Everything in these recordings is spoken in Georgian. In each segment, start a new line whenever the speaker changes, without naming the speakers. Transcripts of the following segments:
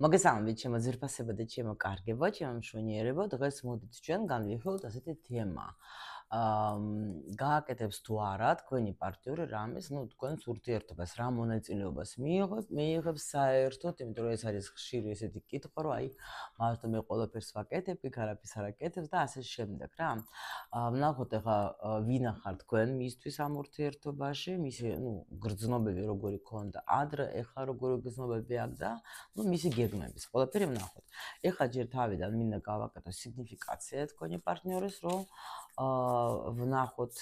მოგესალმებით, ჩემო ძვირფასებო და ჩემო კარგებო, ჩემო მშვენიერებო. დღეს მოდით ჩვენ განვიხილოთ ასეთი თემა. გააკეთებს თუ არა თქვენი პარტნიორი რამეს, თქვენს ურთიერთობას, რა მონაწილეობას მიიღებს საერთოდ, იმიტომ რომ ეს არის ხშირი ესეთი კითხვა, რომ მართლა მე ყველაფერს ვაკეთებ, იქ არაფერს არ აკეთებს და ასე შემდეგ რა. ვნახოთ ახლა ვინა ხარ თქვენ მისთვის ამ ურთიერთობაში, მისი, გრძნობები როგორი ქონდა ადრე, ახლა როგორი გრძნობები აქვს და მისი გეგმების, ყველაფერი ვნახოთ. ეხლა ჯერ თავიდან მინდა გავაკეთო სიგნიფიკაცია თქვენი პარტნიორის, რომ ვნახოთ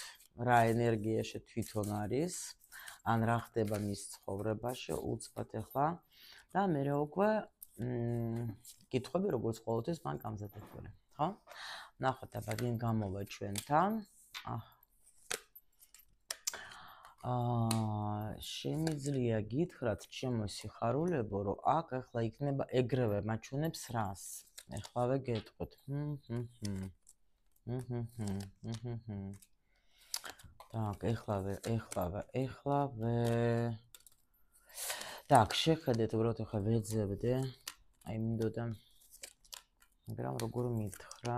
რა ენერგიაში თვითონ არის, ან რა ხდება მის ცხოვრებაში, უცბად ეხლა და მე უკვე კითხვები როგორც ყოველთვის მან გამზადებული, ხო? ვნახოთ აბა ვინ გამოვა ჩვენთან. შემიძლია გითხრათ ჩემო სიხარულებო, რომ აქ ახლა იქნება ეგრევე მაჩვენებს რას. ეხლავე გეტყვით. Так, ეხლავე. Так, შეხედეთ, უბრალოდ ახლა ვეძებდე. მინდოდა. მაგრამ როგორ მითხრა?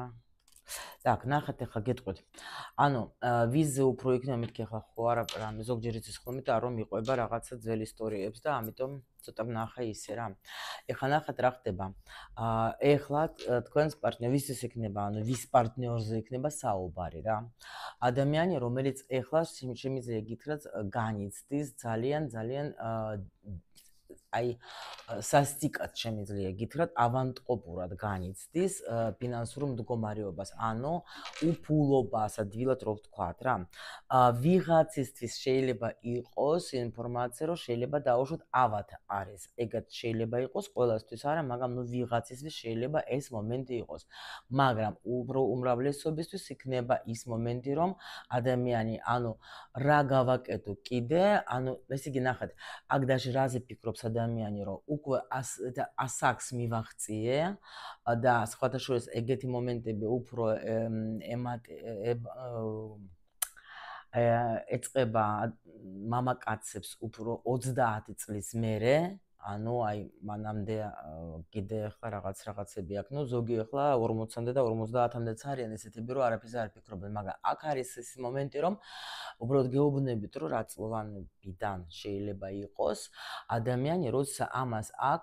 Так, ნახეთ ახლა გეტყვით. ანუ ვიზზე უფრო იქნება მეთქი ახლა ხო არა რამე ზოგჯერ იცის ხოლმე და რომ იყვება რაღაცა ძველი ისტორიებს და ამიტომ ცოტა ვნახე ისე რა. ეხლა ნახეთ რა ხდება. ეხლა თქვენს პარტნიორს ვისთვის იქნება, ანუ ვის პარტნიორზე იქნება საუბარი რა. ადამიანი, რომელიც ეხლა შემიძლია გითხრათ განიცდის ძალიან სასტიკად შემიძლია გითხრათ ავანტყოფურად განიცდის ფინანსურ მდგომარეობას, ანუ უფულობას, ადვილად რო ვთქვათ რა. ვიღაცისთვის შეიძლება იყოს ინფორმაცია, რომ შეიძლება დაუშვოთ ავად არის. ეგად შეიძლება იყოს ყველასთვის არა, მაგრამ ვიღაცისთვის შეიძლება ეს მომენტი იყოს. მაგრამ უმრავლესობისთვის იქნება ის მომენტი, რომ ადამიანი, ანუ რა გავაკეთო კიდე, ანუ ესე იგი ნახეთ, აქ დაში რაზე ფიქრობს ადამიანი, რომ უკვე ასაკს მივაღწიე და სხვათა შორის ეგეთი მომენტები უფრო ეწყება მამაკაცებს უფრო 30 წლის მერე, ანუ მანამდე კიდე ახლა რაღაცები აქვს, ზოგი ახლა 40-მდე და 50-მდეც არიან ესეთები, რომ არაფერს არ ფიქრობენ, მაგრამ აქ არის ეს მომენტი, რომ უბრალოდ გეუბნებით, რომ რა წლოვანებიდან შეიძლება იყოს ადამიანი, როცა ამას აქ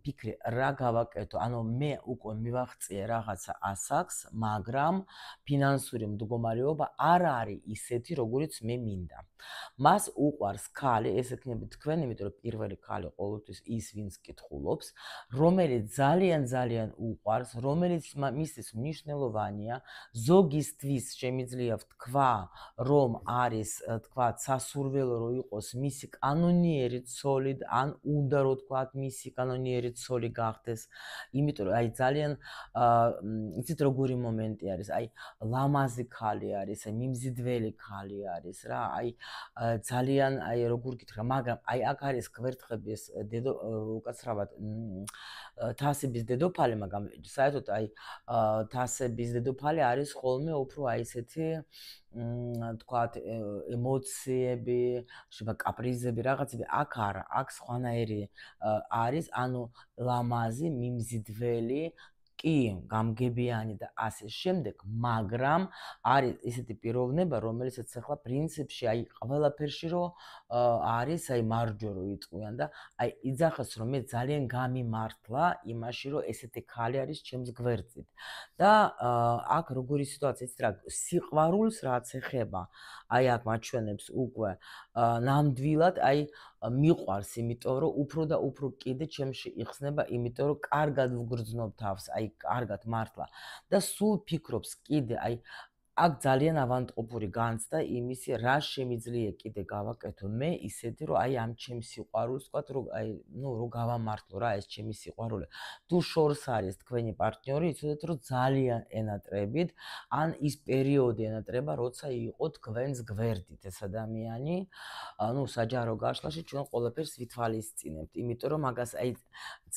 ფიქრი რა გავაკეთო, ანუ მე უკვე მივაღწიე რაღაცა ასაკს, მაგრამ ფინანსური მდგომარეობა არ არის ისეთი, როგორიც მე მინდა. მას უყვარს ქალი, ეს იქნება თქვენ, იმიტომ რომ პირველი ქალი ყოველთვის ის, ვინც კითხულობს, რომელიც ძალიან უყვარს, რომელიც მისთვის მნიშვნელოვანია, ზოგისთვის შემიძლია ვთქვა, რომ არის, თქვათ, სასურველო რომ იყოს მისი კანონიერი ცოლი, ან უნდა რომ თქვათ მისი კანონიერი ცოლი გახდეს, იმიტომ რომ ძალიან იცით როგორი მომენტი არის, ლამაზი ქალი არის, მიმზიდველი ქალი არის რა, ძალიან როგორ გითხრა, მაგრამ აქ არის გვერდხების უკაცრავად თასების დედოფალი, მაგრამ საერთოდ თასების დედოფალი არის ხოლმე უფრო ესეთი თქვათ ემოციები, შეიძლება კაპრიზები, რაღაცები, აქ არა, აქ სხვანაირი არის, ანუ ლამაზი, მიმზიდველი, კი, გამგებიანი და ასე შემდეგ, მაგრამ არის ესეთი პიროვნება, რომელიცაც ახლა პრინციპში ყველაფერში რომ არის მარჯვერო იწყვიან და იძახეს რომ მე ძალიან გამიმართლა იმაში, რომ ესეთი ქალი არის ჩემს გვერდით. და აქ როგორი სიტუაცია, იცით რა, სიყვარულს რაც ეხება, აქ მაჩვენებს უკვე ნამდვილად, მიყვარს, იმიტომ რომ უფრო და უფრო კიდე ჩემში იხსნება, იმიტომ რომ კარგად ვგრძნობ თავს, კარგად მართლა და სულ ფიქრობს კიდე, აქ ძალიან ავანტყოფური განცდა იმისი, რა შემიძლია კიდე გავაკეთო მე ისეთი, რომ ამ ჩემს სიყვარულს ვთქვათ, რომ გავამართლო რა ეს ჩემი სიყვარული. თუ შორს არის თქვენი პარტნიორი, იცოდეთ, რომ ძალიან ენატრებით, ან ის პერიოდი ენატრება, როცა იყო თქვენს გვერდით ეს ადამიანი, საჯარო გაშლაში ჩვენ ყველაფერს ვითვალისწინებთ, იმიტომ რომ მაგას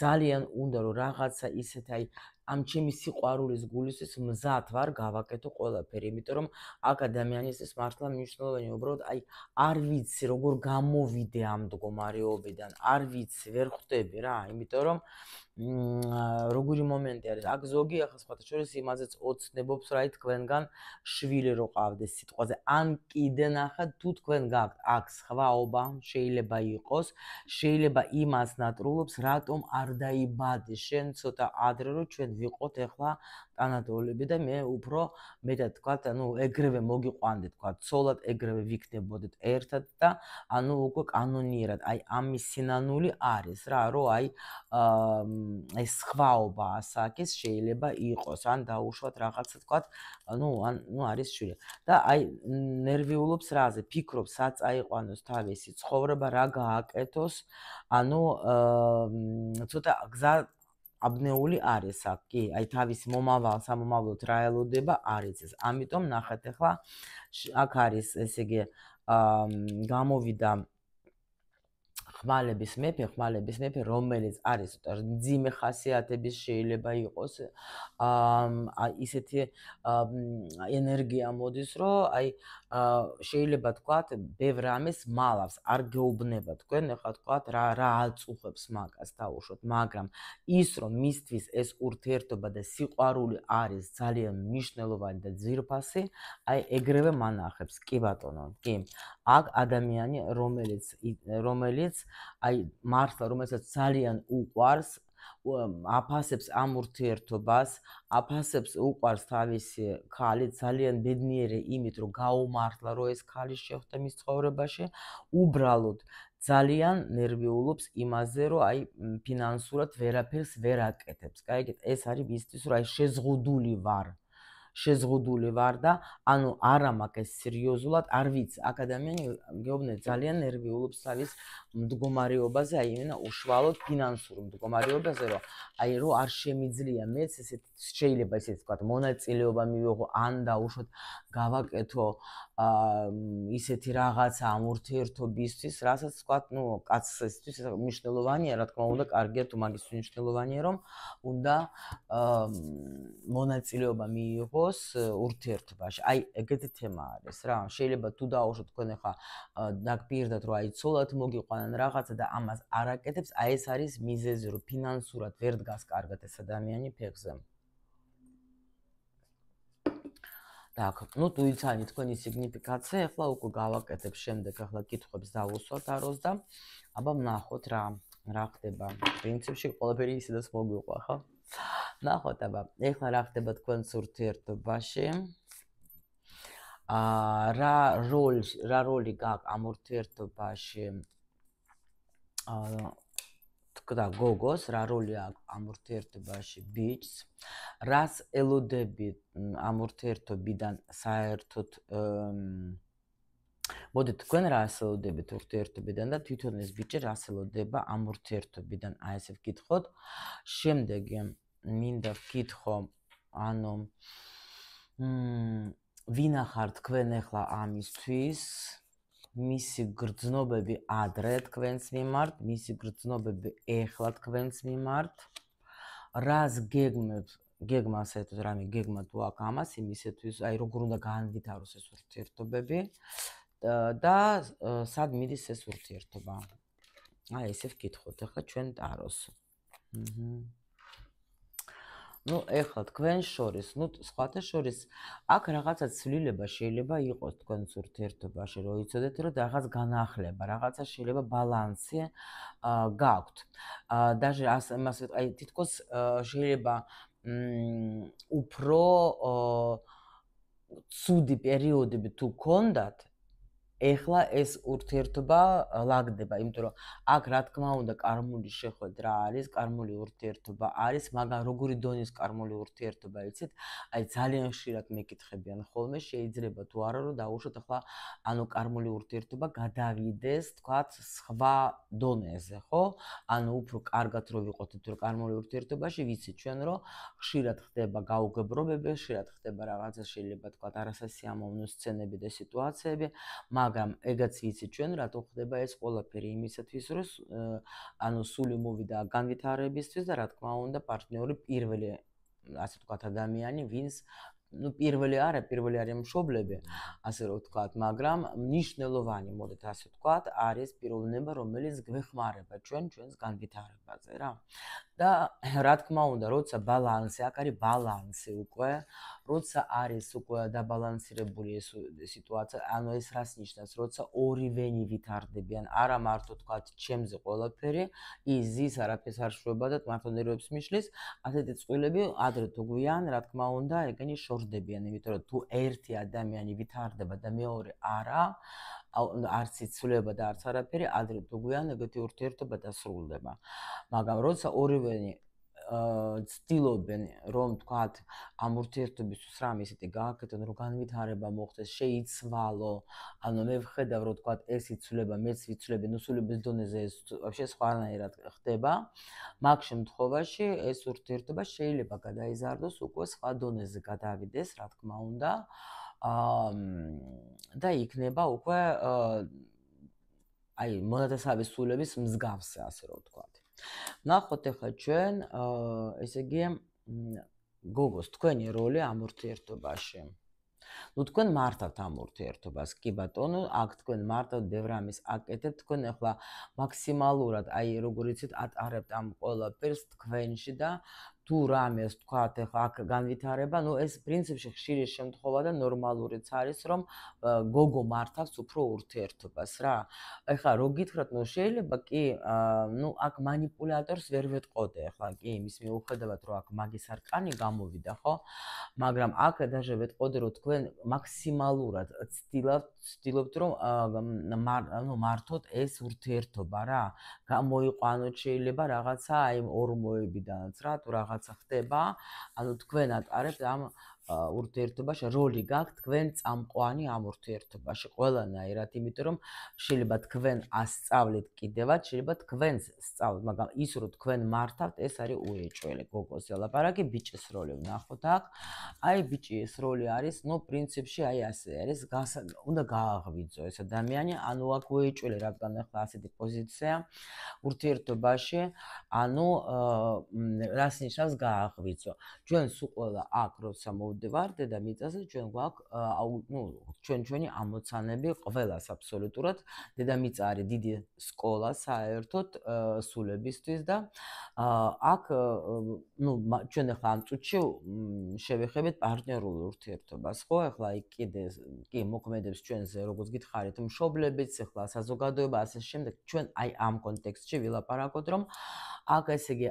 ძალიან უნდა რომ რაღაცა ისეთ ამ ჩემი სიყვარულის გულისთვის მზად ვარ გავაკეთო ყველაფერი, იმიტომ რომ აქ ადამიანისთვის მართლა მნიშვნელოვანია უბრალოდ აი არ ვიცი როგორ გამოვიდე ამ მდგომარეობიდან, არ ვიცი, ვერ ხვდები რა, იმიტომ რომ როგორი მომენტი არის. აქ ზოგი ახლა სხვათა შორის იმაზეც ოცნებობს რა თქვენგან შვილი რო ყავდეს სიტყვაზე. ან კიდე ნახეთ თუ თქვენ გაქვთ აქ სხვაობა, შეიძლება იყოს, შეიძლება იმას ნატრულობს, რატომ არ დაიბადე შენ ცოტა ადრე რომ ჩვენ ვიყოთ ახლა ტანადოლები და მე უფრო მეტად თქვათ, ანუ ეგრევე მოგიყვანდი თქვათ, ცოლად ეგრევე ვიქნებოდეთ ერთად და ანუ უკვე კანონიერად აი ამის სინანული არის რა, რომ აი ეს სხვაობა ასაკის შეიძლება იყოს, ან დაუშვათ რაღაცა თქვათ, ანუ არის შვილი. და აი ნერვიულობს რაზე, ფიქრობს, რა წაიყვანოს თავისი ცხოვრება, რა გააკეთოს, ანუ ცოტა გზა აბნეული არის აქ, კი, აი თავის სამომავლოდ რა ელოდება არის ეს. ამიტომ ნახეთ ახლა აქ არის ესე იგი გამოვიდა ხმალების მეფე, რომელიც არის მძიმე ხასიათების შეიძლება იყოს ისეთი ენერგია მოდის, რომ აი შეიძლება თქვათ, ბევრ ამის მალავს, არ გეუბნება თქვენ, ახლა თქვათ რა აწუხებს მაგას დაუშვოთ, მაგრამ ის რომ მისთვის ეს ურთიერთობა და სიყვარული არის ძალიან მნიშვნელოვანი და ძვირფასი, აი ეგრევე მანახებს, კი ბატონო, კი. აქ ადამიანი, რომელიც აი მართლა რომელსაც ძალიან უყვარს, აფასებს ამ ურთიერთობას, აფასებს უყვარს თავისი ქალი, ძალიან ბედნიერი იმით, რომ გაუმართლა, რომ ეს ქალი შეხვდა მის ცხოვრებაში, უბრალოდ ძალიან ნერვიულობს იმაზე, რომ აი ფინანსურად ვერაფერს ვერ აკეთებს. გაიგეთ, ეს არის მისთვის, რომ აი შეზღუდული ვარ და ანუ არა მაქვს სერიოზულად, არ ვიცი, აქ ადამიანი გეუბნეთ ძალიან ნერვიულობს თავის მდგომარეობაზე, აი იმენა უშუალოდ ფინანსურ მდგომარეობაზე, რომ აი რომ არ შემიძლია მეც ესეთ შეიძლება ისე თქვა მონაწილეობა მივიღო, ან დაუშვოთ გავაკეთო ისეთი რაღაცა ამ ურთიერთობისთვის, რასაც თქვა, ნუ კაცისთვის მნიშვნელოვანია, რა თქმა უნდა, კარგია თუ მაგის მნიშვნელოვანია, რომ უნდა მონაწილეობა მიიღოს ურთიერთობაში. აი ეგეთი თემა არის რა. შეიძლება თუ დაუშვოთ თქვენ ახლა დაგპირდათ, რომ აი ცოლად მოგიყვანან რაღაცა და ამას არ აკეთებს, აი ეს არის მიზეზი, რომ ფინანსურად ვერ დგას კარგად ეს ადამიანი ფეხზე. Так, ну თუ იცანი თქვენი სიგნიფიკაცია, ახლა უკვე გავაკეთებ შემდეგ, ახლა კითხვებს დავუსვათ აროს და აბა ვნახოთ რა ხდება. პრინციპში ყველაფერი ისედაც მოგვიყვა, ხო? ნახოთ აბა, ახლა რა ხდება თქვენს ურთიერთობაში? რა როლი გაქვს ამ ურთიერთობაში? თქვა გოგოს, რა როლი აქვს ამ ურთიერთობაში ბიჭს? რას ელოდები ამ ურთიერთობიდან საერთოდ მოდით თქვენ რას ელოდებით ურთიერთობიდან და თვითონ ეს ბიჭი რას ელოდება ამ ურთიერთობიდან? აი ესე ვკითხოთ. შემდეგი მინდა ვკითხო, ანუ ვინახარ თქვენ ახლა ამისთვის? მისი გრძნობები ადრე თქვენს მიმართ, მისი გრძნობები ეხლა თქვენს მიმართ. რას გეგმა საერთოდ რამე გეგმა თუ აქვს ამას იმისათვის, აი როგორ უნდა განვითაროს ეს ურთიერთობები და სად მიდის ეს ურთიერთობა? აი ესე ვკითხოთ ახლა ჩვენ ტაროს. ну ეხლა თქვენ შორის, ну სხვათა შორის აქ რაღაცა ცვლილება შეიძლება იყოს თქვენს ურთიერთობაში, რომ იცოდეთ, რომ რაღაც განახლება, რაღაცა შეიძლება ბალანსი გაქვთ. даже ასე აი თითქოს შეიძლება უფრო ცუდი პერიოდები თუ გქონდათ, ეხლა ეს ურთიერთობა ლაგდება, იმიტომ რომ აქ რა თქმა უნდა კარმული შეხვედრა არის, კარმული ურთიერთობა არის, მაგრამ როგორი დონის კარმული ურთიერთობა იცით? აი ძალიან ხშირად მეკითხებიან ხოლმე, შეიძლება თუ არა რომ დაუშვათ ახლა ანუ კარმული ურთიერთობა გადავიდეს, თქვათ, სხვა დონეზე, ხო? ანუ უფრო კარგად რო ვიყოთ თუ კარმული ურთიერთობაში, ვიცით ჩვენ რომ ხშირად ხდება გაუგებრობები, ხშირად ხდება რაღაცა შეიძლება თქვათ არასასიამოვნო სცენები და სიტუაციები, მაგრამ ეგაც ვიცით ჩვენ რატო ხდება ეს ყველაფერი იმისათვის რომ ანუ სული მოვიდა განვითარებისთვის და რა თქმა უნდა პარტნიორი პირველი ასე ვთქვათ, ადამიანი, ვინც პირველი არის მშობლები, ასე რომ ვთქვათ, მაგრამ მნიშვნელოვანი, მოდით ასე ვთქვათ, არის პიროვნება, რომელიც გვეხმარება ჩვენს განვითარებაზე რა. და რა თქმა უნდა, როცა ბალანსი, აქ არის ბალანსი უკვე, როცა არის უკვე დაბალანსირებული ეს სიტუაცია, ანუ ეს რას ნიშნავს, როცა ორივენი ვითარდებიან, არა მარტო თქვათ ჩემზე ყველაფერი, ის არაფერს არ შვება და მარტო ნერვებს მიშლის, ასეთი წყვილები ადრე თუ გვიან, რა თქმა უნდა, ეგენი შორდებიან, იმიტომ რომ თუ ერთი ადამიანი ვითარდება და მეორე არა, არც იცვლება და არც არაფერი, ადრე თუ გვიან ეგეთი ურთიერთობა დასრულდება. მაგრამ როცა ორივენი ცდილობენ, რომ თქვათ, ამ ურთიერთობისთვის რამ ისეთი გააკეთონ, რომ განვითარება მოხდეს, შეიცვალო, ანუ მე ვხედავ, რომ თქვათ, ეს იცვლება, მეც ვიცვლები, ნუ სულების დონეზე ეს ვაფშე სხვანაირად ხდება. მაგ შემთხვევაში ეს ურთიერთობა შეიძლება გადაიზარდოს, უკვე სხვა დონეზე გადავიდეს, რა თქმა უნდა. და იქნება უკვე აი მონათესავების სულების მსგავსი, ასე რომ ვთქვათ. ნახოთ ახლა ჩვენ, ესე იგი, გოგოს, თქვენი როლი ამ ურთიერთობაში. ნუ თქვენ მართავთ ამ ურთიერთობას, კი ბატონო, აქ თქვენ მართავთ, ბევრ ამის აკეთებთ, თქვენ ახლა მაქსიმალურად, აი როგორ იცით, ატარებთ ამ ყველაფერს თქვენში და თუ რამეს თქვათ, ახლა აქ განვითარება, ნუ ეს პრინციპში ხშირი შემთხვევა და ნორმალურიც არის, რომ გოგო მართავს უფრო ურთიერთობას რა. ახლა რო გითხრათ, ნუ შეიძლება კი, ნუ აქ მანიპულატორს ვერ ვეტყოდე, ახლა კი იმის მიუხედავად, რომ აქ მაგის არკანი გამოვიდა, ხო? მაგრამ აქ დაჟე ვეტყოდე, რომ თქვენ მაქსიმალურად ცდილობთ, რომ მართოთ ეს ურთიერთობა რა. გამოიყვანოთ შეიძლება რაღაცა აი ორმოებიდანაც რა, თუ რაღაცა ხდება, ანუ თქვენ ატარებთ ამ ურთიერთობაში როლი გაქვთ თქვენ წამყვანი ამ ურთიერთობაში ყველანაირად, იმიტომ რომ შეიძლება თქვენ ასწავლეთ კიდევაც, შეიძლება თქვენს სწავლოთ, მაგრამ ის რომ თქვენ მართავთ, ეს არის უეჭველი. გოგოს ელაპარაკი, ბიჭის როლი ვნახოთ აქ. აი ბიჭი ეს როლი არის, ნუ პრინციპში აი ასე არის, უნდა გააღვიძო ეს ადამიანი, ანუ აქ უეჭველი რადგან ახლა ასეთი პოზიცია ურთიერთობაში, ანუ რას ნიშნავს გააღვიძო. ჩვენ სულ ყველა აქ როცა მოვდივარ დედამიწაზე, ჩვენ გვაქვს ჩვენი ამოცანები ყველას აბსოლუტურად. დედამიწა არის დიდი სკოლა საერთოდ სულებისთვის და აქ ჩვენ ახლა ამ წუთში შევეხებით პარტნიორულ ურთიერთობას, ხო? ახლა კიდე კი მოქმედებს ჩვენზე, როგორც გითხარით, მშობლებიც, ახლა საზოგადოება, ასე შემდეგ, ჩვენ აი ამ კონტექსტში ვილაპარაკოთ, რომ აქ ესე იგი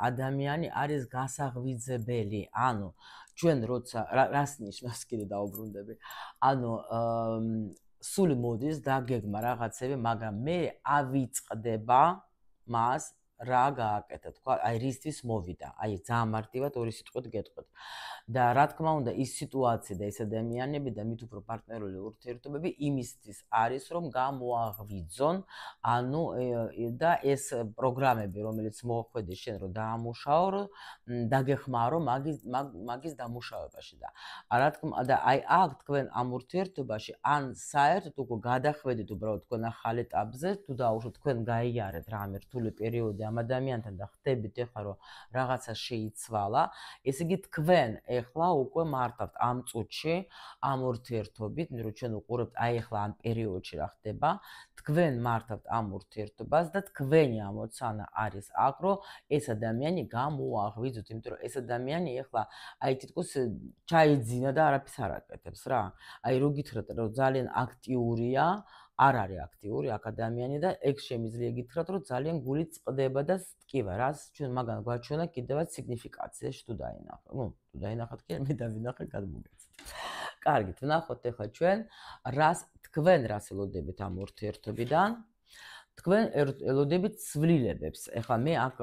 ადამიანი არის გასაღვიძებელი, ანუ ჩვენ როცა რას ნიშნავს კიდე დაუბრუნდები, ანუ სული მოდის და გეგმა რაღაცები, მაგრამ მე ავიწყდება მას რა გააკეთა, თქვა, აი რისთვის მოვიდა, აი ძალიან მარტივად ორი სიტყვით გეტყვით. და რა თქმა უნდა, ის სიტუაცია და ეს ადამიანები და მით უფრო პარტნიორული ურთიერთობები იმისთვის არის, რომ გამოაღვიძონ, ანუ და ეს პროგრამები, რომელიც მოახვედი შენ, რომ დაამუშაო, დაგეხმარო მაგის დამუშავებაში და რა თქმა უნდა, აი აქ თქვენ ამ ურთიერთობაში ან საერთოდ უკვე გადახვედით უბრალოდ თქვენ ახალ ეტაპზე, თუ დაუშვათ თქვენ გაიარეთ რამე რთული პერიოდი ამ ადამიანთან და ხდებით ეხლა რომ რაღაცა შეიცვალა, ესე იგი თქვენ ეხლა უკვე მართავთ ამ წუთში ამ ურთიერთობით, რომ ჩვენ უყურებთ აი ეხლა ამ პერიოდში რა ხდება, თქვენ მართავთ ამ ურთიერთობას და თქვენი ამოცანა არის აქ, რომ ეს ადამიანი გამოაღვიძოთ, იმიტომ რომ ეს ადამიანი ეხლა აი თითქოს ჩაიძინა და არაფერს არ აკეთებს რა. აი რო გითხრათ, რომ ძალიან აქტიურია, არ არის აქტიური აქ ადამიანი და ეგ შემიძლია გითხრათ, რომ ძალიან გული წყდება და ტკივა, რას ჩვენ მაგან გვაჩვენა კიდევაც სიგნიფიკაციაში თუ დაინახოთ. თუ დაინახოთ კი მე დავინახე გადმოგეცით. კარგით, ვნახოთ ახლა ჩვენ თქვენ რას ელოდებით ამ ურთიერთობიდან. თქვენ ელოდებით ცვლილებებს. ეხლა მე აქ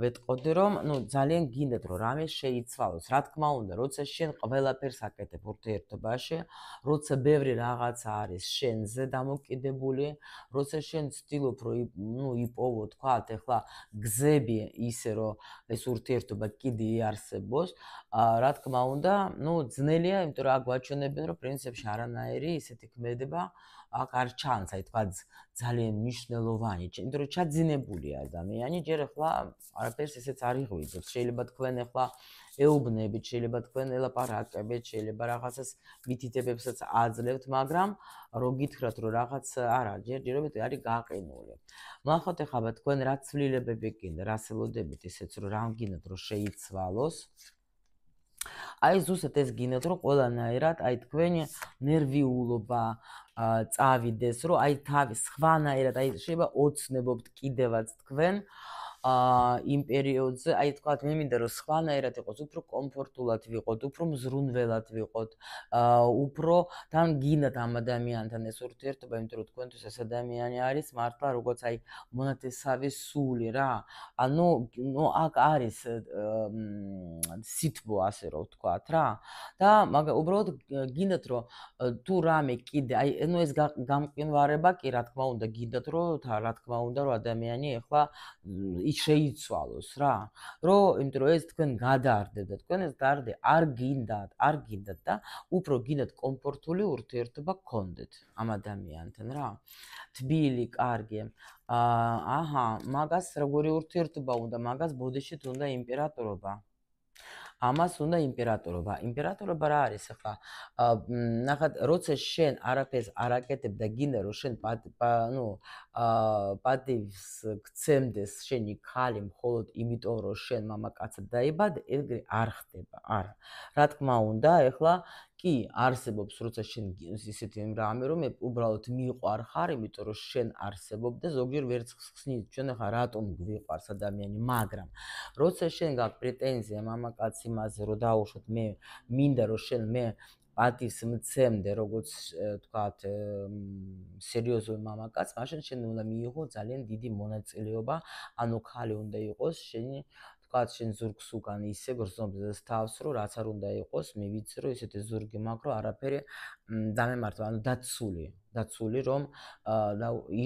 ვეტყოდი, რომ ძალიან გინდათ, რომ რამე შეიცვალოს. რა თქმა უნდა, როცა შენ ყველაფერს აკეთებ ურთიერთობაში, როცა ბევრი რაღაცა არის შენზე დამოკიდებული, როცა შენ ცდილობ, რომ იპოვო, თქვათ, ეხლა გზები ისე, რომ ეს ურთიერთობა კიდე იარსებოს, რა თქმა უნდა, ძნელია, იმიტომ რომ აქ გვაჩვენებენ, რომ პრინციპში არანაირი ისეთი ქმედება აქ არ ჩანს, აი თქვა ძალიან მნიშვნელოვანი, იმიტომ რომ ჩაძინებულია ადამიანი, ჯერ ახლა არაფერს ესეც არ იღვიძოთ. შეიძლება თქვენ ახლა ეუბნებით, შეიძლება თქვენ ელაპარაკებით, შეიძლება რაღაცას მითითებებსაც აძლევთ, მაგრამ რო გითხრათ, რომ რაღაც არა, ჯერჯერობით არის გაყინული. ნახოთ ახლა თქვენ რა ცვლილებები გინდა, რას ელოდებით ისეც რომ რამ გინდათ რომ შეიცვალოს. აი ზუსტად ეს გინდათ რომ ყველანაირად აი თქვენი ნერვიულობა წავიდეს, რომ აი თავი სხვანაირად აი შეიძლება ოცნებობთ კიდევაც თქვენ იმ პერიოდზე, აი თქვათ მე მინდა რომ სხვანაირად იყოს, უფრო კომფორტულად ვიყოთ, უფრო მზრუნველად ვიყოთ, უფრო თან გინდათ ამ ადამიანთან ეს ურთიერთობა, იმიტომ რომ თქვენთვის ეს ადამიანი არის მართლა როგორც აი მონათესავე სული რა. ანუ აქ არის სითბო ასე რომ ვთქვათ რა. და მაგრამ უბრალოდ გინდათ რომ თუ რამე კიდე აი ანუ ეს გამყინვარება კი რა თქმა უნდა გინდათ რომ რა თქმა უნდა რომ ადამიანი ახლა შეიცვალოს რა. იმიტომ რომ ეს თქვენ გადაარდეთ და თქვენ ეს გარდე არ გინდათ და უფრო გინდათ კომფორტული ურთიერთობა გქონდეთ ამ ადამიანთან რა. თბილი, კარგი. მაგას როგორი ურთიერთობა უნდა, მაგას ბოდიშით უნდა იმპერატორობა. ამას უნდა იმპერატორობა. იმპერატორობა რა არის ახლა? ნახეთ, როცა შენ არაფერს არ აკეთებ და გინდა რომ შენ პატივს გცემდეს შენი ქალი მხოლოდ იმიტომ რომ შენ მამაკაცად დაიბადე, ეგრე არ ხდება, არა. რა თქმა უნდა, ახლა კი არსებობს როცა შენ ისეთი რამე რომ უბრალოდ მიყვარ ხარ, იმიტომ რომ შენ არსებობ და ზოგჯერ ვერც ხსნით ჩვენ ახლა რატომ გვიყვარს ადამიანი, მაგრამ როცა შენ გაქვს პრეტენზია მამაკაც იმაზე რომ დაუშვოთ მე მინდა რომ შენ მე პატივს მცემდე როგორც თქვათ სერიოზული მამაკაც, მაშინ შენ უნდა მიიღო ძალიან დიდი მონაწილეობა, ანუ ქალი უნდა იყოს შენი თქვათ შენ ზურგს უკან ისე გრძნობს თავს რომ რაც არ უნდა იყოს, მე ვიცი რომ ისეთი ზურგი მაქვს რომ არაფერი დამემართვა, ანუ დაცული რომ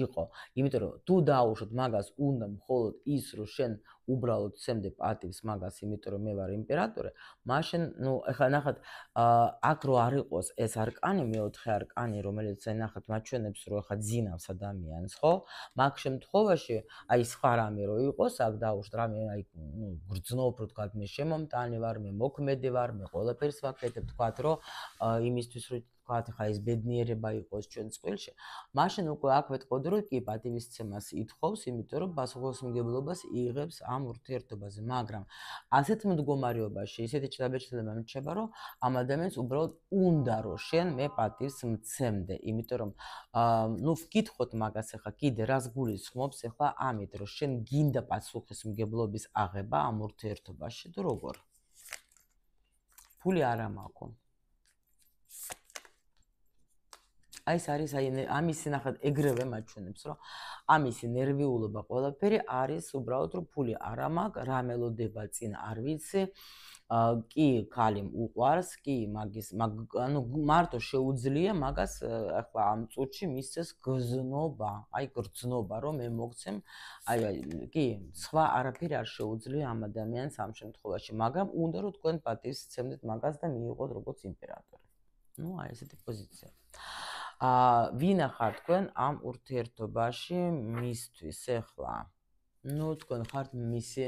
იყო. იმიტომ რომ თუ დაუშვოთ მაგას უნდა მხოლოდ ის რომ შენ უბრალოდ ცემდე პატივს მაგას, იმიტომ რომ მე ვარ იმპერატორი, მაშინ ეხლა ნახეთ აქ რო არ იყოს ეს არკანი, მეოთხე არკანი, რომელიც ნახეთ მაჩვენებს რომ ეხლა ძინავს ადამიანს, ხო? მაგ შემთხვევაში აი სხვა რამე რო იყოს, აქ დაუშვთ რამე აი გრძნობ რო თქვათ მე შემომტანი ვარ, მე მოქმედი ვარ, მე ყველაფერს ვაკეთებ, თქვათ რომ იმისთვის რომ თქვათ ხა ეს ბედნიერება იყოს ჩვენ წყვილში, მაშინ უკვე აქ ვეთყოდი რომ კი პატივისცემას ითხოვს, იმიტომ რომ პასუხისმგებლობას იღებს ამ ურთიერთობაზე, მაგრამ ასეთ მდგომარეობაში ისეთი ჭრაბეჭდილება მრჩება, რომ ამ ადამიანს უბრალოდ უნდა რომ შენ მე პატივს მცემდე, იმიტომ რომ ვკითხოთ მაგას ახლა კიდე რას გულისხმობს ახლა ამით, რომ შენ გინდა პასუხისმგებლობის აღება ამ ურთიერთობაში თუ როგორ? ფული არა მაქვს. აი ეს არის აი ამისი ნახეთ ეგრევე მაჩვენებს რომ ამისი ნერვიულობა ყველაფერი არის უბრალოდ რომ ფული არა მაქვს, რა მელოდება წინ არ ვიცი, კი ქალი უყვარს, კი ანუ მარტო შეუძლია მაგას ახლა ამ წუთში მისცეს გზნობა, აი გრძნობა რომ მე მოგცემ, აი კი სხვა არაფერი არ შეუძლია ამ ადამიანს ამ შემთხვევაში, მაგრამ უნდა რომ თქვენ პატივს ცემდეთ მაგას და მიიღოთ როგორც იმპერატორი. აი ესეთი პოზიცია. ვინა ხარ თქვენ ამ ურთიერთობაში მისთვის ახლა? თქვენ ხართ მისი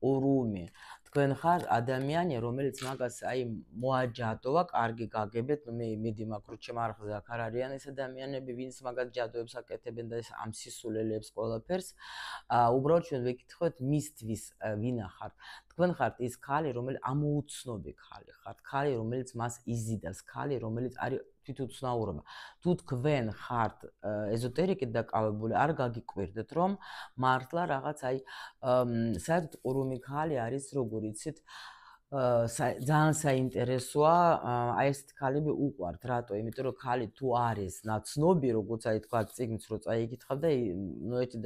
ურუმი. თქვენ ხარ ადამიანი, რომელიც მაგას აი მოაჯადოვა, კარგი გაგებეთ, მე მიდი მაქვს რომ ჩემ არხზე აქ არ არიან ეს ადამიანები, ვინც მაგას ჯადოებს აკეთებენ და ეს ამ სისულელებს ყველაფერს. უბრალოდ ჩვენ ვეკითხოთ მისთვის ვინა ხართ. თქვენ ხართ ის ქალი, რომელიც ამოუცნობი ქალი ხართ, ქალი, რომელიც მას იზიდავს, ქალი, რომელიც არის თვითუცნაურობა. თუ თქვენ ხართ ეზოტერიკით დაკავებული, არ გაგიკვირდეთ, რომ მართლა რაღაც აი საერთოდ ყურუმი ქალი არის, როგორ იცით, ძალიან საინტერესოა, აი ესეთ ქალები უყვართ, რატო? იმიტომ რომ ქალი თუ არის ნაცნობი, როგორც აი თქვა წიგნს რო წაიკითხავ და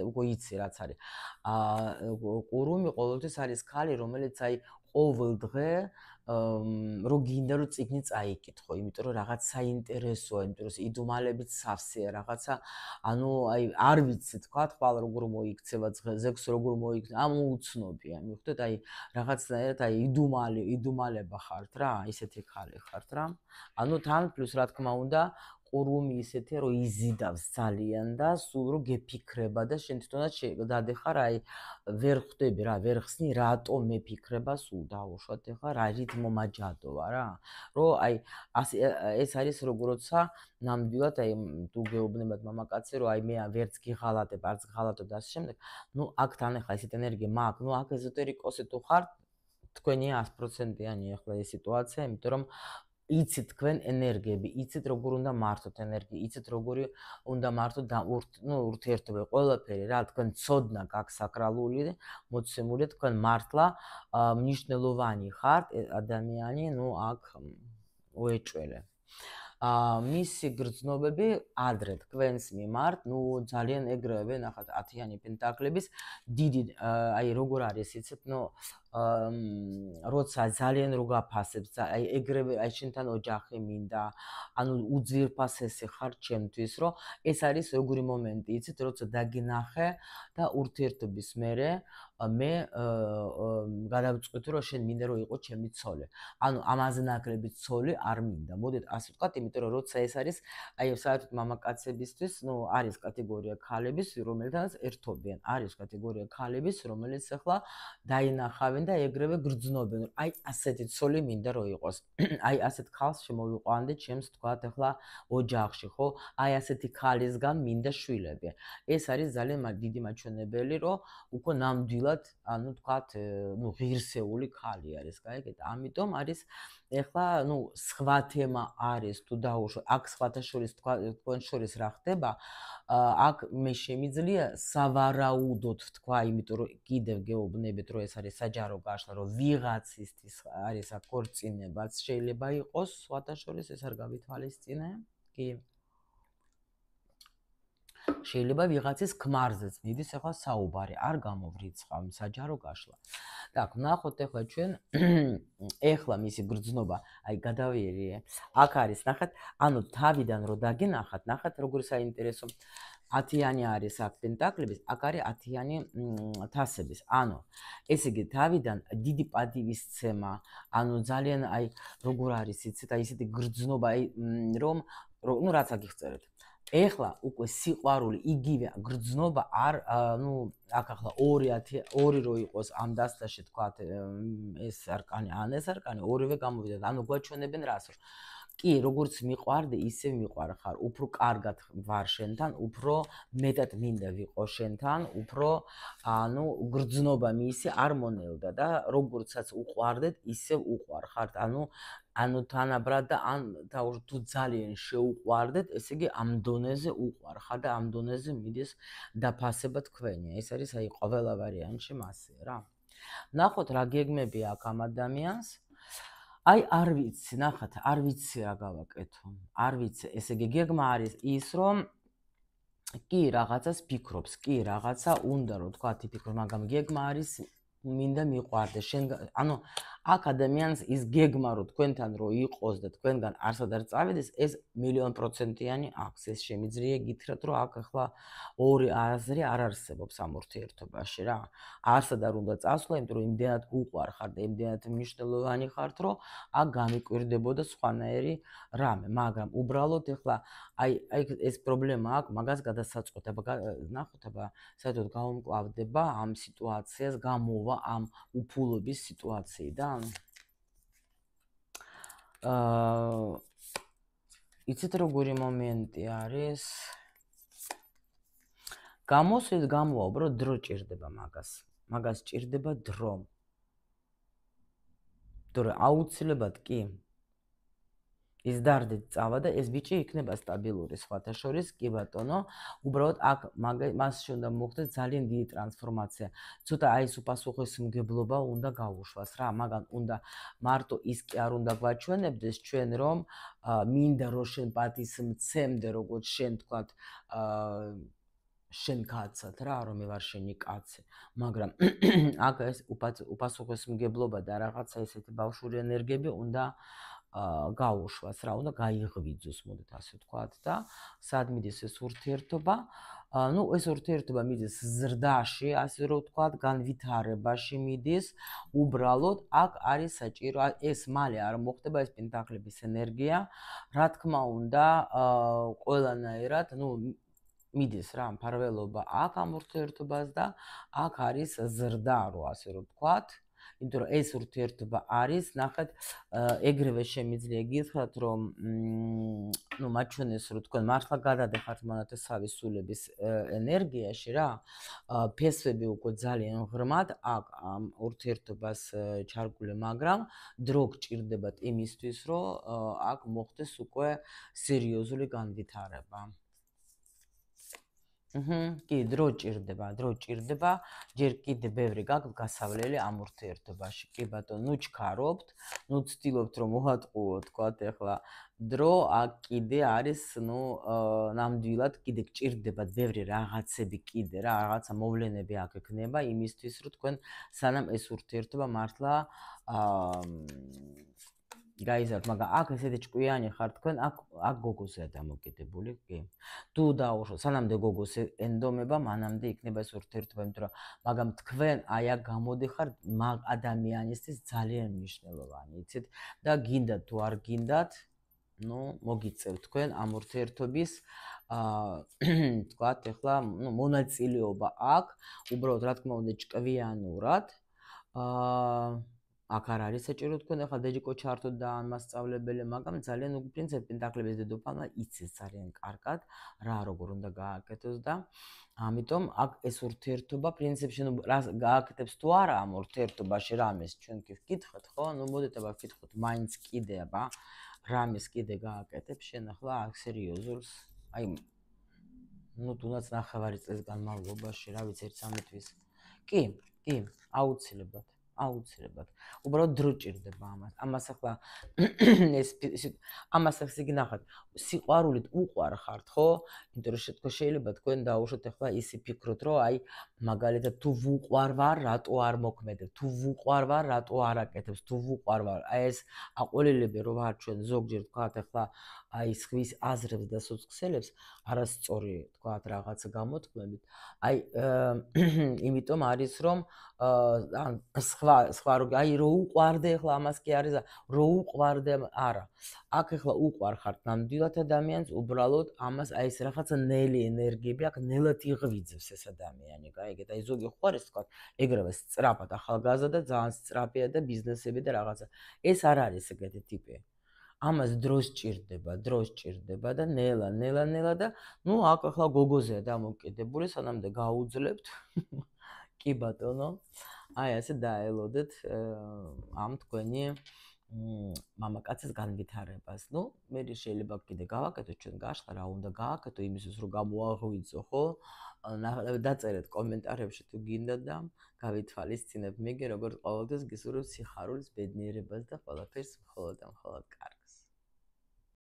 უკვე იცი რაც არის. ყურუმი ყოველთვის არის ქალი, რომელიც აი ყოველ დღე რო გინდა რომ წიგნი წაიკითხო, იმიტომ რომ რაღაც საინტერესოა, იმიტომ რომ იდუმალებით სავსეა რაღაცა, ანუ აი არ ვიცი თქვა ხვალ როგორ მოიქცევა ზეგს როგორ მოიქცევა, ამოუცნობია, მიხვდეთ, აი რაღაცნაირად აი იდუმალება ხართ რა, ისეთი ქალი ხართ რა. ანუ თან პლუს რა თქმა უნდა, ყურუმი ისეთია, რომ იზიდავს ძალიან და სულ რომ გეფიქრება და შენ თვითონაც დადეხარ, აი ვერ ხვდები რა, ვერ ხსნი, რატომ მეფიქრება სულ დავუშვათ ეხლა რა რითმო მაჯადოა რა. რომ აი ეს არის როგორცა ნამდვილად აი თუ გეუბნებათ მამაკაცი, რომ აი მე ვერც გიღალატებ, არც გღალატებ და ასე შემდეგ. ნუ აქ თან ეხლა ესეთ ენერგია მაქვს, ნუ აქ ეზოტერიკოსი თუ ხართ, თქვენია 100%-იანი ახლა ეს სიტუაცია, იმიტომ რომ იცით თქვენ ენერგიები, იცით როგორ უნდა მართოთ ენერგია, იცით როგორი უნდა მართოთ ურთიერთობა, ყველაფერი რა, თქვენ ცოდნა გაქვს საკრალური, მოცემული, თქვენ მართლა მნიშვნელოვანი ხართ ადამიანი, ნუ აქ უეჭველე. მისი გრძნობები ადრე თქვენს მიმართ, ნუ ძალიან ეგრევე, ნახეთ 10-იანი პენტაკლების დიდი აი როგორ არის იცით, ნუ როცა ძალიან რო გაფასებს, აი ეგრევე აი შენთან ოჯახი მინდა, ანუ უძვირფასესი ხარ ჩემთვის, რომ ეს არის როგორი მომენტი, იცით, როცა დაგინახე და ურთიერთობის მერე მე გადავწყვიტე, რომ შენ მინდა რომ იყო ჩემი ცოლი. ანუ ამაზე ნაკლები ცოლი არ მინდა. მოდით ასე ვთქვათ, იმიტომ რომ როცა ეს არის, აი საერთოდ მამაკაცებისთვის, ნუ არის კატეგორია ქალების, რომელთაც ერთობიან. არის კატეგორია ქალების, რომელიც ახლა დაინახავენ და ეგრევე გრძნობენ. აი ასეთი ცოლი მინდა რომ იყოს. აი ასეთ ქალს შემოვიყვანდი ჩემს თქვათ ახლა ოჯახში, ხო? აი ასეთი ქალისგან მინდა შვილები. ეს არის ძალიან დიდი მაჩვენებელი, რომ უკვე ნამდვილად, ანუ თქვათ, ნუ ღირსეული ქალი არის, გაიგეთ? ამიტომ არის ეხლა, ნუ სხვა თემა არის თუ დაუშვათ, აქ სხვათა შორის თქვენ შორის რა ხდება? აქ მე შემიძლია სავარაუდოდ თქვა, იმიტომ რომ კიდევ გეუბნებით, რომ ეს არის საჯარო გაშლა, რომ ვიღაცისთვის არის აქ ქორწინებაც შეიძლება იყოს, სხვათა შორის ეს არ გავითვალისწინე? კი. შეიძლება ვიღაცის ქმარზეც მიდის ახლა საუბარი, არ გამოვრიცხავ საჯარო გაშლა. Так, ნახოთ ახლა ჩვენ ახლა მისი გრძნობა, აი გადავიერიე. აქ არის, ნახეთ, ანუ თავიდან რო დაგინახათ, ნახეთ როგორი საინტერესო 10-იანი არის აქ პენტაკლების, აქ არის 10-იანი თასების. ანუ ესე იგი თავიდან დიდი პატივისცემა, ანუ ძალიან აი როგორ არის, იცით, აი ესეთი გრძნობა, აი რომ ნუ რაც აგიხსენეთ. ეხლა უკვე სიყვარული იგივე გრძნობა არ ნუ აქ ახლა 2 რო იყოს ამ დასტაში თქვათ ეს არკანი ან ეს არკანი ორივე გამოვიდა. ანუ გვაჩვენებენ რას, რომ კი, როგორც მიყვარდი, ისე მიყვარხარ, უფრო კარგად ვარ შენთან, უფრო მეტად მინდა ვიყო შენთან, უფრო ანუ გრძნობა მისი არ მონელდა და როგორცაც უყვარდეთ, ისე უყვარხართ. ანუ თანაბრად და ან თუ ძალიან შეუყვარდეთ, ესე იგი ამ დონეზე უყვარხარ და ამ დონეზე მიდის დაფასება თქვენი. ეს არის აი ყველა ვარიანტში მასეა რა. ნახოთ რა გეგმები აქვს ამ ადამიანს. აი არ ვიცი, ნახეთ, არ ვიცი რა გავაკეთო. არ ვიცი, ესე იგი გეგმა არის ის, რომ კი რაღაცას ფიქრობს, კი რაღაცა უნდა რომ თქვა იფიქრო, მაგრამ გეგმა არის მინდა მიყვარდეს შენ, ანუ აქ ადამიანს ის გეგმა რომ თქვენთან რო იყოს და თქვენგან არსად არ წავიდეს, ეს 1,000,000%-იანი აქვს. ეს შემიძლია გითხრათ, რომ აქ ახლა ორი აზრი არ არსებობს ამ ურთიერთობაში რა. არსად არ უნდა წასვლა, იმიტომ რომ იმდენად გუყვარხარ და იმდენად მნიშვნელოვანი ხართ, რომ აქ გამიკვირდებოდა სხვანაირი რამე, მაგრამ უბრალოდ ახლა აი ეს პრობლემა აქვს, მაგას გადასაწყვეტება, ნახოთ, აბა საერთოდ გავუმკლავდება ამ სიტუაციას, გამოვა ამ უფულობის სიტუაციიდან. იცით როგორი მომენტი არის? გამოსვით გამოვა, უბრალოდ დრო ჭირდება მაგას. მაგას ჭირდება დრო. დრო აუცილებლად კი. ის დარდით წავა და ეს ბიჭი იქნება სტაბილური სხვათა შორის, კი ბატონო, უბრალოდ აქ მასში უნდა მოხდეს ძალიან დიდი ტრანსფორმაცია. ცოტა აი ეს უპასუხისმგებლობა უნდა გაუშვას რა, მაგან უნდა მარტო ის კი არ უნდა გვაჩვენებდეს ჩვენ, რომ მინდა რომ შენ პატივისმცემდე, როგორც შენ თქვათ, შენ კაცად რა, რომ მე ვარ შენი კაცი, მაგრამ აქ ეს უპასუხისმგებლობა და რაღაცა ესეთი ბავშვური ენერგიები უნდა გაუშვას რა, უნდა გაიღვიძოს, მოდით ასე ვთქვათ და სად მიდის ეს ურთიერთობა, ნუ ეს ურთიერთობა მიდის ზრდაში, ასე რომ ვთქვათ, განვითარებაში მიდის. უბრალოდ აქ არის საჭირო ეს მალე არ მოხდება ეს პენტაკლების ენერგია. რა თქმა უნდა, ყველანაირად, ნუ მიდის რა მფარველობა აქ ამ ურთიერთობას და აქ არის ზრდა, რო ასე რომ ვთქვათ. იმიტომ რომ ეს ურთიერთობა არის, ნახეთ, ეგრევე შემიძლია გითხრათ, რომ ნუ მაჩვენეს, რომ თქვენ მართლა გადადეხართ მონათესავი სულების ენერგიაში რა, ფესვები უკვე ძალიან ღრმად აქ ამ ურთიერთობას ჩარგული, მაგრამ დრო გჭირდებათ იმისთვის, რომ აქ მოხდეს უკვე სერიოზული განვითარება. კი, დრო ჭირდება, ჯერ კიდე ბევრი გაქვთ გასავლელი ამ ურთიერთობაში. კი ბატონო, ნუ ჩქარობთ, ნუ ცდილობთ რომ მოატყუოთ, თქვათ ახლა დრო აქ კიდე არის, ნუ ნამდვილად კიდე გჭირდებათ ბევრი რაღაცები კიდე რა, რაღაცა მოვლენები აქ ექნება იმისთვის, რომ თქვენ სანამ ეს ურთიერთობა მართლა გაიზარდ, მაგრამ აქ ესეთი ჭკვიანი ხარ თქვენ, აქ გოგოსია დამოკიდებული, კი. თუ დაუშვო, სანამდე გოგოს ენდომება, მანამდე იქნება ეს ურთიერთობა, იმიტომ რომ მაგრამ თქვენ აი აქ გამოდიხართ ადამიანისთვის ძალიან მნიშვნელოვანი, იცით? და გინდათ თუ არ გინდათ, ნუ მოგიწევთ თქვენ ამ ურთიერთობის თქვათ ახლა, ნუ მონაწილეობა აქ, უბრალოდ რა თქმა უნდა ჭკვიანურად, აქ არ არის საჭირო თქვენ ახლა დეჯიკო ჩართოთ და მასწავლებელი, მაგრამ ძალიან პრინციპი პენტაკლების დედოფალმა იცის ძალიან კარგად რა როგორ უნდა გააკეთოს და ამიტომ აქ ეს ურთიერთობა პრინციპში ნუ რა გააკეთებს თუ არა ამ ურთიერთობაში რამეს ჩვენ კი ვკითხოთ, ხო? ნუ მოდით აბა ვკითხოთ, მაინც კიდე აბა რამეს კიდე გააკეთებს შენ ახლა აქ სერიოზულს, აი ნუ თუნდაც 9 წლის განმავლობაში, რა ვიცი 1-3 თვის. კი, აუცილებლად. უბრალოდ დრო ჭირდება ამას. ამას ახლა ამას ახლა ნახეთ, სიყვარულით უყვარ ხართ, ხო? იმიტომ რომ შეიძლება თქვენ დაუშვოთ ახლა ისი ფიქროთ, რომ აი მაგალითად თუ ვუყვარ ვარ, რატო არ მოქმედებ? თუ ვუყვარ ვარ, რატო არ აკეთებს? თუ ვუყვარ ვარ, აი ეს აყოლილები რო ვარ ჩვენ ზოგჯერ თქვათ ახლა აი სხვის აზრებს და სოციალებს არასწორი თქვათ რაღაცა გამოთქმებით. აი იმიტომ არის რომ სხვა რო აი რო უყვარდე ახლა ამას კი არის რო უყვარდე არა. აქ ახლა უყვარ ხართ ნამდვილად ადამიანს, უბრალოდ ამას აი ეს რაღაცა ნელი ენერგიები აქ ნელად იღვიძებს ეს ადამიანი, გაიგეთ? აი ზოგი ყვარის თქვათ, ეგრევე სწრაფად ახალგაზრდა და ძალიან სწრაფია და ბიზნესები და რაღაცა. ეს არ არის ეგეთი ტიპი. ამას დრო სჭირდება და ნელა და ნუ აქ ახლა გოგოზეა დამოკიდებული, სანამდე გაუძლებთ. კი ბატონო, აი ასე დაელოდეთ ამ თქვენი მამაკაცის განვითარებას. ნუ მე შეიძლება კიდე გავაკეთო ჩვენ გაშლა რა უნდა გააკეთო იმისთვის რომ გამოაღვიძო, ხო? დაწერეთ კომენტარებში თუ გინდა და გავითვალისწინებ. მე როგორც ყოველთვის გისურვებ სიხარულს, ბედნიერებას და ყველაფერს მხოლოდ და მხოლოდ კარგს.